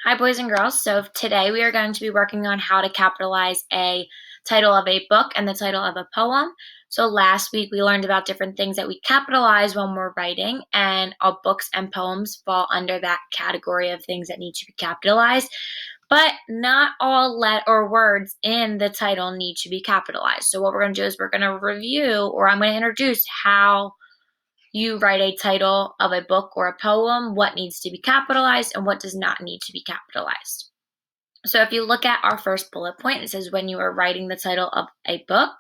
Hi, boys and girls. So today we are going to be working on how to capitalize a title of a book and the title of a poem. So last week we learned about different things that we capitalize when we're writing, and our books and poems fall under that category of things that need to be capitalized. But not all or words in the title need to be capitalized. So what we're going to do is we're going to review, or I'm going to introduce how you write a title of a book or a poem, what needs to be capitalized and what does not need to be capitalized. So if you look at our first bullet point, it says when you are writing the title of a book,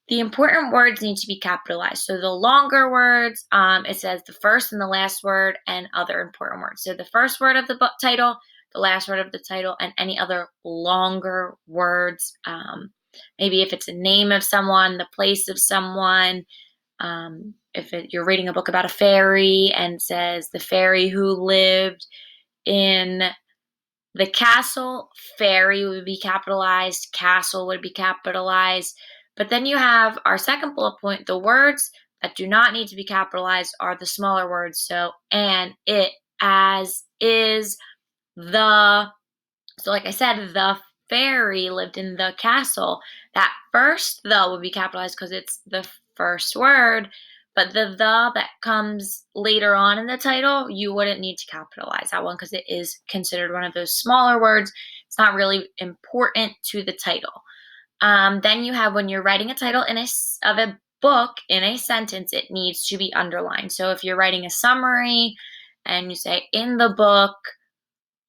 the important words need to be capitalized. So the longer words, it says the first and the last word and other important words. So the first word of the book title, the last word of the title, and any other longer words. Maybe if it's a name of someone, the place of someone, you're reading a book about a fairy and says the fairy who lived in the castle, fairy would be capitalized, castle would be capitalized. But then you have our second bullet point, the words that do not need to be capitalized are the smaller words. So, and, it, as, is, the. So like I said, the fairy lived in the castle. That first the would be capitalized because it's the first word, but the that comes later on in the title, you wouldn't need to capitalize that one because it is considered one of those smaller words. It's not really important to the title. Then you have when you're writing a title of a book in a sentence, it needs to be underlined. So if you're writing a summary and you say in the book,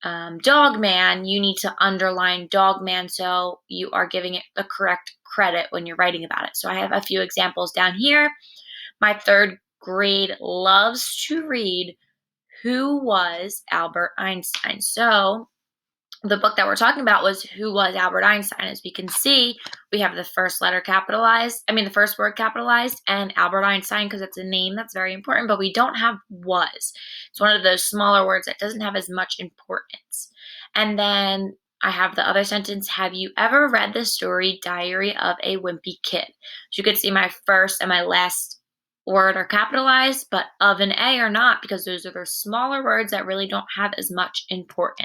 Dogman, you need to underline Dogman so you are giving it the correct credit when you're writing about it. So I have a few examples down here. My third grade loves to read Who Was Albert Einstein? So the book that we're talking about was Who Was Albert Einstein? As we can see, we have the first word capitalized, and Albert Einstein because it's a name that's very important, but we don't have was. It's one of those smaller words that doesn't have as much importance. And then I have the other sentence, have you ever read the story Diary of a Wimpy Kid? So you could see my first and my last word are capitalized, but of and a are not because those are the smaller words that really don't have as much importance.